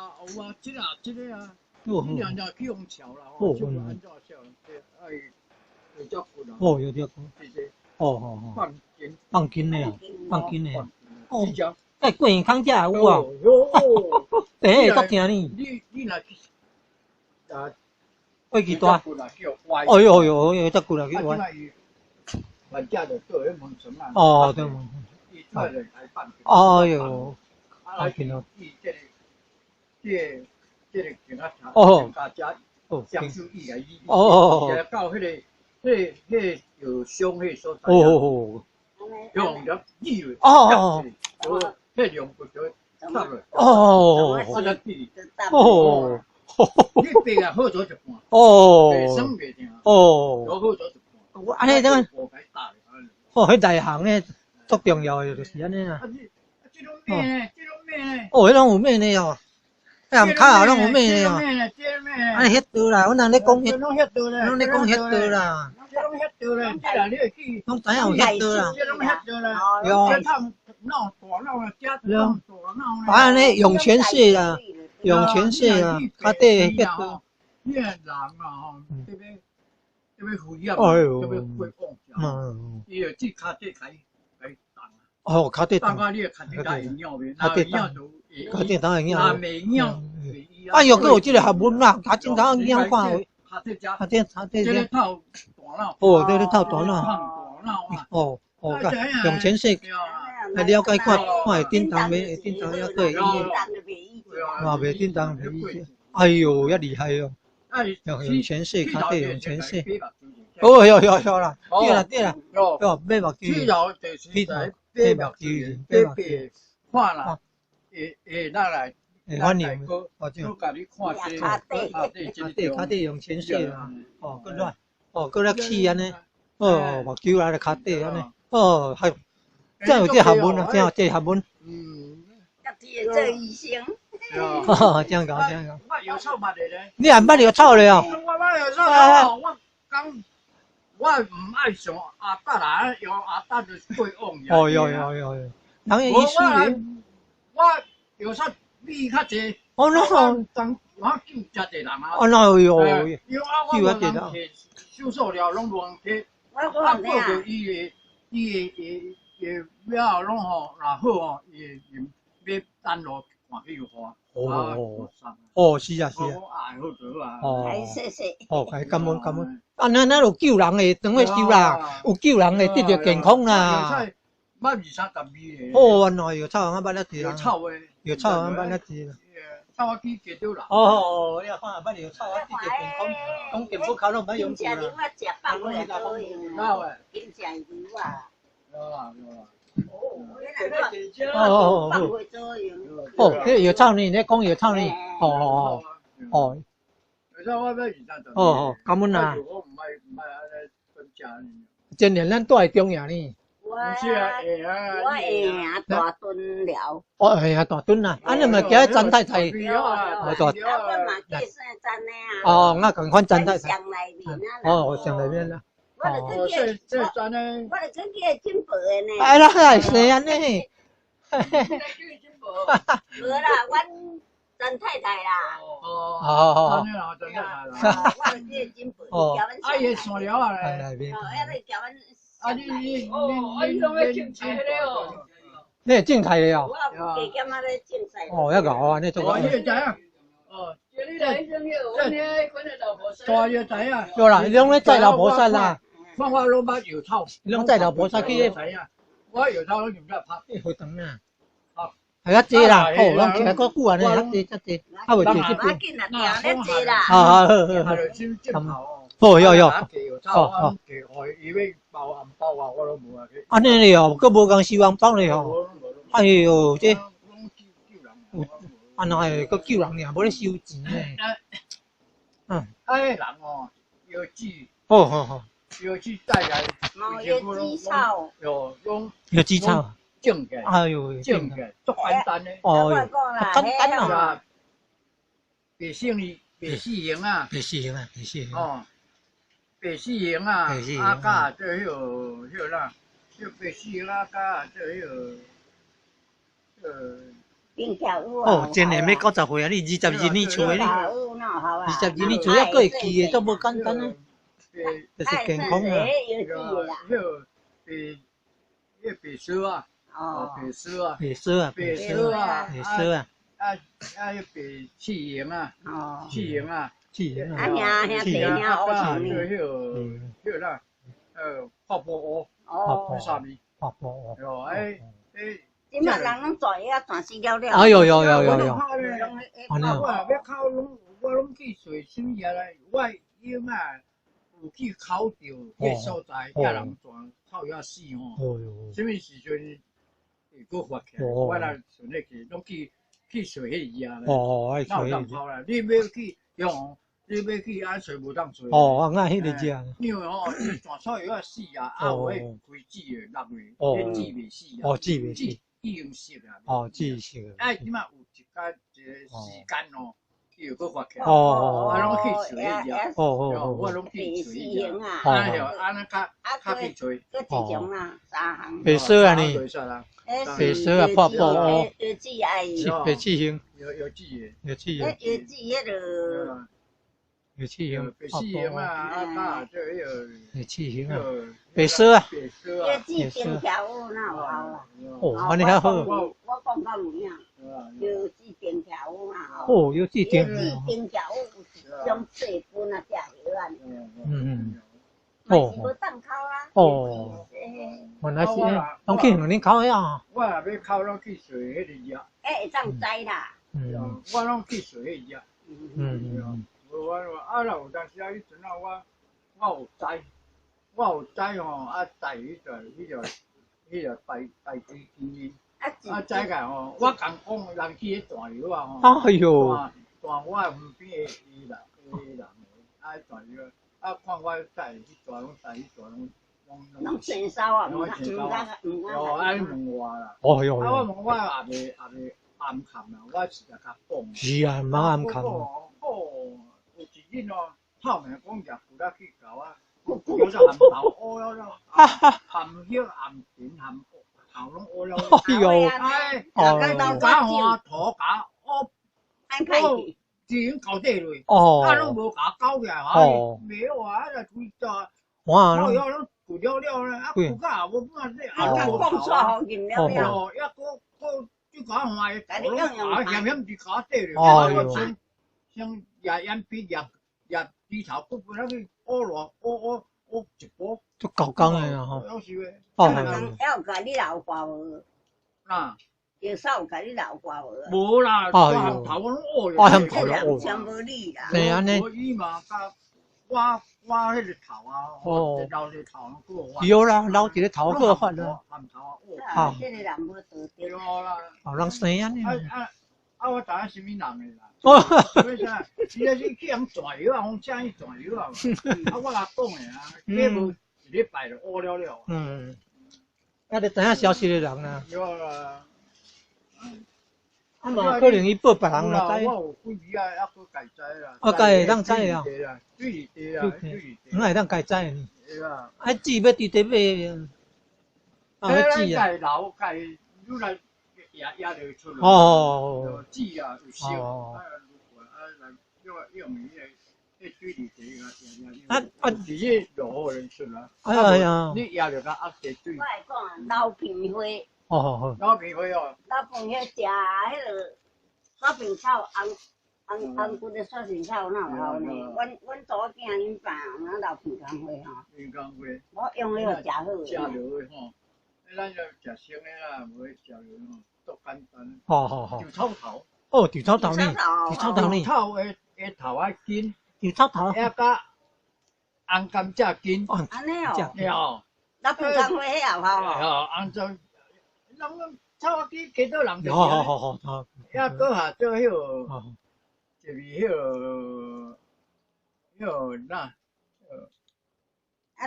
有啊，这个啊，哦你两条去用桥啦，哦就按照桥，哎，有照顾啦。哦，有照顾。这些哦，放金的啊，放金的啊。哦，这条在过年康假有啊。哟，第一个足听呢。你若去啊，飞机大。哦哟，照顾啦去歪。人家就做迄门城啊。哦，对门。哦哟，放金咯。这个警察大家享受伊来伊，到迄个有伤迄所在用了伊迄用不着插落。你病啊好咗一半。袂酸袂痛。好咗一半。安尼怎啊？迄内行咧足重要诶，就是安尼啊。这种咩呢？迄种有咩呢哦？下骹后拢有咩呢哦？安尼迄道啦，阮人咧讲迄，拢迄道啦，拢咧讲迄道啦。拢迄道啦，这啦你会去。拢知影有迄道啦。这拢迄道啦。有。闹大闹啦，家大闹啦。安尼涌泉寺啦，涌泉寺啦，较底迄道。你个人啊吼，特别负厌，特别会讲。伊就只骹底开动。哦，骹底动。动啊，你个骹底打会尿袂？骹底动。骹底打会尿。那袂尿。哎哟，佮有即个学问啦，头前头尿看有。骹底。这个套大脑。哦，这个套大脑。哦，涌泉寺。来了解看会叮当袂？叮当也可以。嘛袂叮当袂。哎哟，遐厉害哦！涌泉寺，骹底涌泉寺。哦，有啦，对啦，哦，买目睭。去后就是在买目睭，看啦，咱来，反应，我甲你看这骹底涌泉寺啦，哦，搁来，搁来起安尼，目睭来骹底安尼，还真有这学问啊，真有这学问。家己会做医生。真搞。我有臭捌的咧。你也捌有臭的哦？我有臭的，我讲。我唔爱上阿达啦，用阿达就过往呀。哦，有。人嘅意思我有啥米较济。哦，那我救真济人啊。哦，那有。因为我人摕收塑料拢乱摕，过着伊个了拢吼，若好吼，伊要单路看去有花。是啊。谢谢。感恩。咱有救人诶，当去收啦，有救人诶，得着健康啦。捌20-30个。哦，原来有臭人捌了济啦。有臭人捌了济啦。臭我去街头啦。你啊看捌有臭啊，得着健康，讲健康口拢捌用过啦。我食放过多用。真正有啊。迄药草呢？你讲药草呢？哦。感恩啊！今年咱住喺中央呢。我会啊，大墩了。会啊，大墩啊！安尼咪叫詹太太。我嘛计算詹的啊。我共款詹太太。上内面啊。上内面啦。我就去叫金箔的呢。哎啦，是安尼。无啦，阮詹太太啦。哦。我就去金箔，叫阮上内。线了啊咧。要叫阮。你拢咧种菜咧哦？你系种菜的哦？我加减仔咧种菜。遐个好啊，你做。你知啊？叫你来生去，我呢跟着老婆。大就知啊。有啦，你拢咧载老婆山啦。我拢捌油草。你拢载老婆山去？我油草拢用得拍。好长啊。系较济啦，拢起来够久安尼，较济，较袂济这边。较济啦。好。有。安尼哩哦，佮无共收红包哩哦。哎哟，这安那个佮救人尔，无咧收钱嘞。人哦，药剂。好。药剂带来。药剂草。药剂草。种嘅。哎哟，种嘅，足简单嘞。简单哦。白死型啊。白死型啊，啊加做迄啦，就白死型啊加做冰条有啊。哦，真诶要90岁啊！你22年厝诶你，22年厝还佫会记诶，都无简单啊。就是健康啊。白蛇啊，白蛇啊，白蛇啊，白蛇啊，白蛇啊，白气营啊，气营啊，气营啊，气营啊，迄啦，泡泡乌，泡啥物？泡泡乌。哦，即马人拢转呀，转死了了。哎呦，我要考拢，我拢去找什么嘢来？我因啊有去考到迄所在，遐人全考遐死吼。什么时阵会搁发起来？我来顺利去，拢去找迄嘢咧。哪有当考啦？你要去用，你要去安找无当找。俺迄个只。因为吼，全草药遐死啊，有迄开籽诶6月，迄籽未死啊。籽未死。已经熟啊。籽熟。即马有一个时间哦，伊又搁发起来。我拢去找迄只。我拢去找迄只。安尼较去找。佫一种啦，3项。白蛇啊你。白蛇啊，泡泡乌。有籽啊，白气型。有籽诶。有籽型。有籽迄个。有气型。白气型啊，就迄个。有气型啊。白蛇啊。白蛇啊。有籽冰条有哪有啦？安尼较好。我讲到有影，有籽冰条有哪？有籽冰。有籽冰条有种细分啊，食药啊。嘛是无当考啦。原来是拢去两年考呀。我若要考，拢去找迄个只。会当知啦。我拢去找迄只。无我若有当时迄阵我有知吼，带迄个拜基金。知个吼，我共讲人去迄大楼啊吼。哎呦！大我旁边的人大楼，看我带去大拢带去大拢签收啊，拢签收啊。你问我啦。我问我也未暗藏啦，我是甲讲。是啊，茫暗藏。有一日哦，透明讲食负责去搞啊，叫做含头乌了，含血含tiền含头拢乌了。哎呦！甲花土甲乌钱搞底落，拢无甲搞起来，袂好啊，来推倒，靠腰拢骨了了咧，骨甲也无半粒，无讲错好认了了，搁就甲换个，险险伫脚底咧，像眼皮压低头，骨不那个乌一波，足够工诶啦吼。有时诶。要甲你老挂无？啊。药嫂有甲你老挂无？无啦，含头拢乌了。含头拢乌。全无你啦。是安尼。伊嘛甲我迄个头啊，老个头拢过发。有啦，老一个头过发啦。含头啊乌。这个人无得着。啦。人生安尼。我知影什么人诶啦。所以啥？伊那是去人转药啊，我请伊转药啊。我甲讲诶啊，这无一礼拜就乌了了。你知影消息诶人啦。有啦。嘛可能伊报别人啦，知。我有几支啊，还佫家知啦。家会当知啊。水地啊，咱会当家知呢。是啊。籽要伫地买。籽啊。老家愈来压就出来。籽啊有烧，用迄水地地直接落人出来。哎呀。你压着甲压地水。我会讲老平花。老皮花哦。老平花食迄个雪平草，红骨的雪平草哪有好呢？阮祖囝因爸那老平工花吼。平工花。我用迄个食好。食落去吼，咱要食生的啦，无食落吼，足简单。豆草头。豆草头呢？豆草头呢？草的头啊筋。豆草头。遐甲红甘蔗筋。安尼哦。老平工花迄也好哦。红枣。人草啊筋几多人就食。好。遐搁下做迄个，就是迄个哪？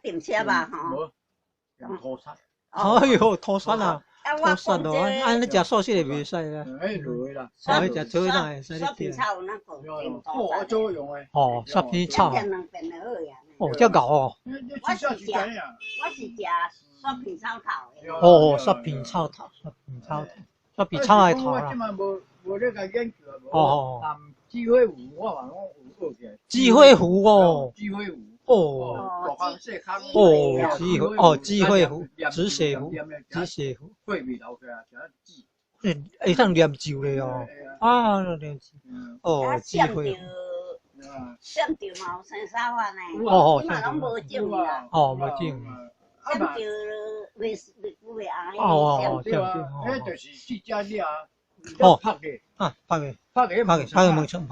电车吧吼。无，用土沙。哎呦，土沙啊！土沙咯，安尼食素食会袂使啦。迄落去啦。迄食草哪会使你吃？雪平草有那个我做用诶。雪平草。遮牛哦。我是食雪平草头诶。雪平草头。都比草还头啦。我即马无咧甲研究啊。哦。智慧湖我嘛拢有学起来。智慧湖哦。智慧湖。哦。大康细康。智慧湖，止血湖，止血湖。对味流起来，就止。会当念咒咧哦。啊，念咒。智慧湖。闪着嘛有生啥法呢？即嘛拢无种啦。无种。闪着袂红。对啊，迄就是去家里啊。拍个。拍个。拍门窗。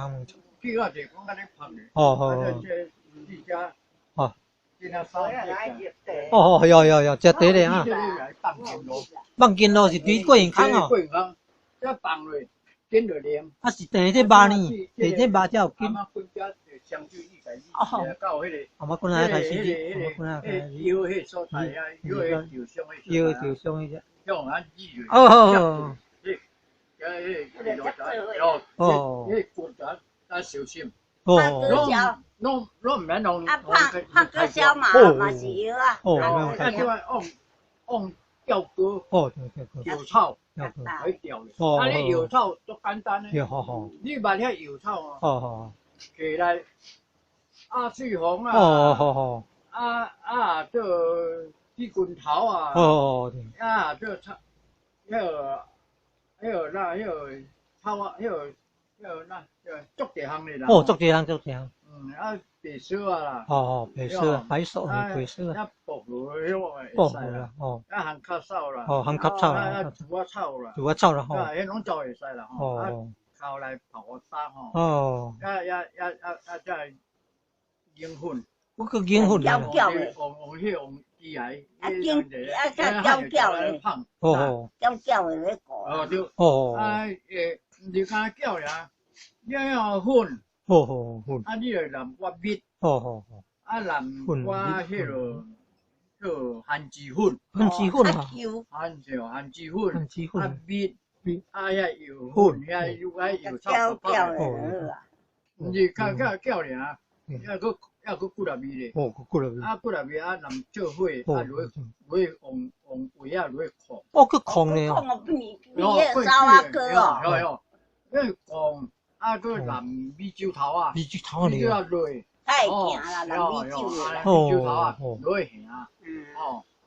去我地方甲你拍个。这你家。今仔3点。有，食茶咧啊。放金咯是对过年康哦。过年康，这放落，紧就啉。啊是第这肉呢，第这肉才有金。香酒一改一，到迄个。阿妈滚来开始，腰迄所在啊，腰迄受伤迄只。用咱医院。迄骨头咱小心。拢唔免弄。拍个小嘛是药啊。用吊钩。药草。可以吊的。你药草足简单嘞。你捌遐药草哦。起来，水红啊，做鸡骨头啊，做草，迄个草啊，足地项的啦。足地项。白色啊啦。白色，白色。薄荷会使啦。含壳草啦。含壳草啦。竹草啦。迄拢都会使啦。靠来泡个沙吼，再研粉，我个研粉啊，用机械，搅的，搅的咧个，对，你讲搅呀，要粉，你就淋我蜜，淋我迄个番薯粉，番薯粉，蜜。遐油粉，遐油草泡的，唔是较了，还佫骨力味咧。骨力味。骨力味淋做火，落用位落控。去控咧。控比迄烧啊哥哦。迄控佫淋米酒头啊。米酒头咧。太会行啦，淋米酒咧。米酒头啊，落行。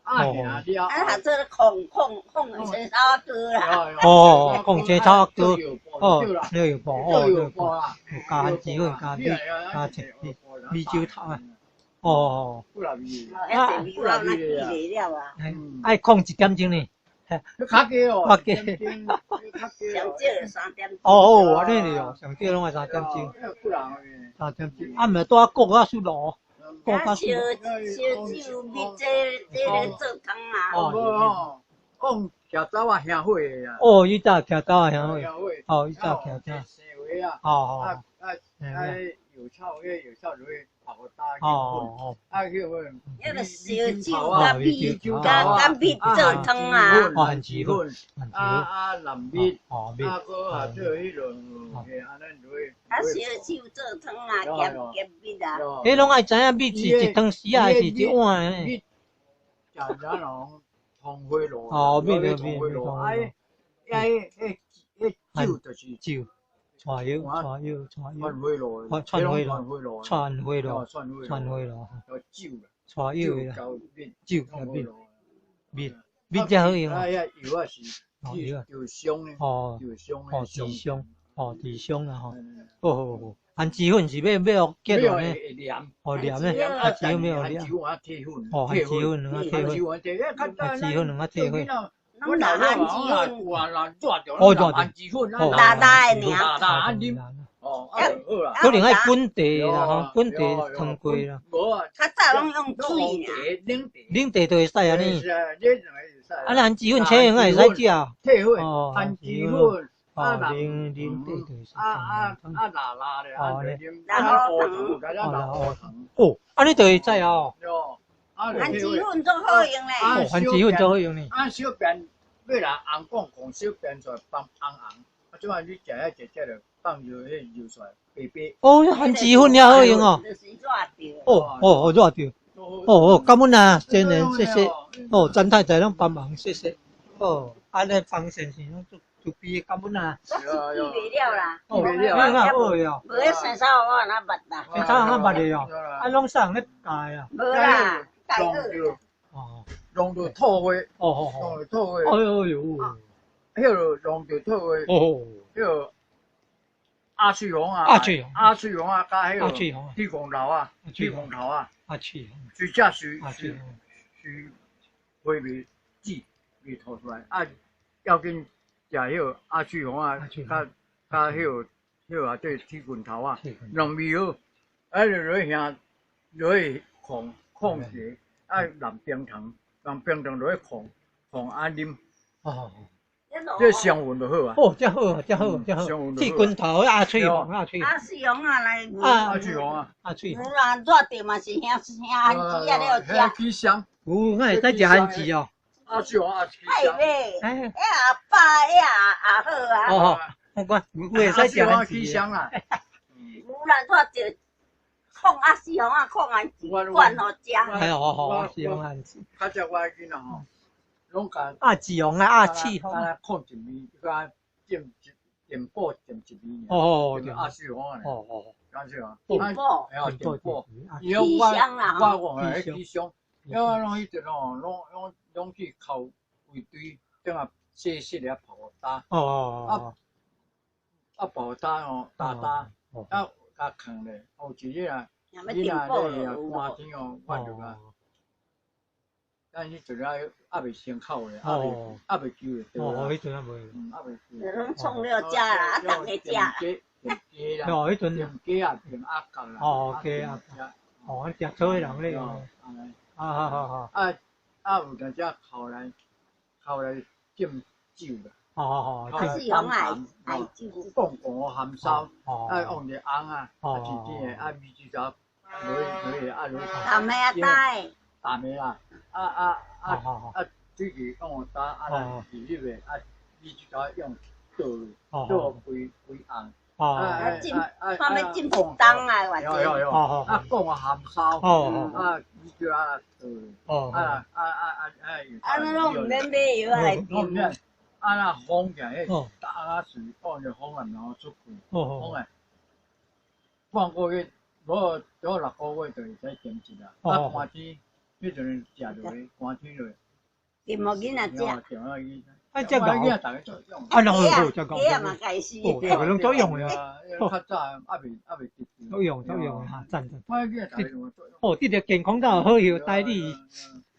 他做控青草哥啦。控青草哥。你有包加番薯粉，加米酒头啊。骨力味。骨力味了啊。爱控1点钟呢。较低哦。较低。上少3点。安尼哩哦，上少拢系3点钟。3点钟，毋系多焗啊输咯。烧酒蜜这个做汤啊。徛走啊香火的啊。伊早徛走啊香火。伊早徛走。生花啊。油草落去泡个打。个烧酒甲米甲蜜做汤啊。番薯粉。淋蜜。佫做迄落安尼落去。烧酒做汤啊，咸蜜啊。迄拢爱知影蜜是一汤匙啊，还是一碗诶？蜜，常常拢通花露。蜜。酒就是酒。串油，串花露，串花露，酒啦，串油啦，酒加蜜才好用。油啊是，油香诶，地香啊吼。番薯粉是要结落呢？黏呢？番薯粉要黏。番薯粉两个铁粉。拢拿番薯粉，热着，番薯粉，大的尔。可能爱滚茶啦，滚茶汤过啦。较早拢用水尔。冷茶就会使啊呢。番薯粉青用会使食。番薯粉。冷茶就会使。辣的，你就会知哦。番薯粉足好用嘞。番薯粉足好用呢。小便要来红讲小便出来放红。即摆你食就放入迄油出来白。番薯粉也好用哦。热着。感恩啊，真人谢谢。詹太太拢帮忙，谢谢。安尼方先生拢就比感恩啊。我是记袂了啦。哦，袂了，好呀。无迄生炒我哪捌啦？生炒哪捌的哦？啊，拢上咧教啊。无啦，改学。哦，弄到土花，哦，弄到土花，哎呦，迄个弄到土花，哦，迄个阿翠红啊，加迄个铁公头啊，阿翠红，最正是花味籽味吐出来，要紧食迄个阿翠红啊，加迄个啊，对铁棍头啊，弄味好，就落去下落去控制，淋冰糖落去控啉。哦。这香闻就好啊！哦，真好，铁棍头阿翠红，阿翠红啊来，阿翠红啊，有啦，热着嘛是兄子啊，你要食。起香，有，那会使食番薯哦。阿翠红啊，起香。哎，阿爸，阿好啊。哦，我讲，有会使食番起香啊。有啦，热着，控阿翠红啊，控番薯，灌好食。哎，好，翠红番薯。较只我囡仔吼。拢甲紫红啊，刺红啊，控一味，甲点布点一味。哦，阿翠红啊。哦，感谢啊。点布，点布。起香啦，我迄起香，因为拢迄阵吼，拢去烤围堆，等下细粒泡打。哦。泡打哦，打，甲藏咧，有一日啊，你若寒天哦，我就啊。咱迄阵啊未先烤咧，啊未久咧，迄阵啊未，未。拢创了食啦，逐个食啦。迄阵点鸡啊，点鸭脚啦。哦，鸡啊，食草的人咧。好。有当只烤来浸酒啦。阿翠红爱酒。放含烧，用只红啊，甜甜的，米酒糟，落去落。淡的啊带。淡的啦。水去用打，是入的，米酒糟用倒规红。浸，看要浸冻啊，或者。放含烧，米酒啊倒。那拢唔免买药来炖。那烘起来，打水放着烘啊，然后出气，烘啊。半个月，无6个月就会使减一啦。寒天。迄阵食落去，寒天落。金毛囡仔食。这个。那好，这个。鸡嘛该死。哦，拢作用的。较早未得。作用哈，赞。哦，这个健康倒好有代理。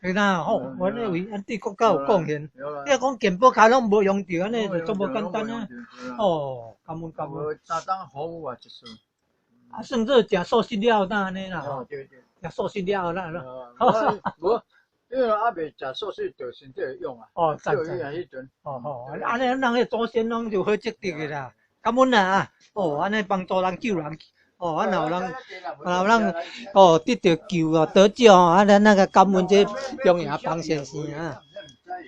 是啦，吼，我认为对国家有贡献。你讲健保卡拢无用着，安尼就足无简单啊。哦，感恩。相当好有啊，一数。算做食素食了那安尼啦。对。食素食了那。无，因为未食素食，对身体有用啊。哦，赞。迄阵。安尼人迄祖先拢就好积德的啦，感恩啦。安尼帮助人救人。啊，有人得到救啊，得奖啊，咱那个感恩这中央帮先生啊。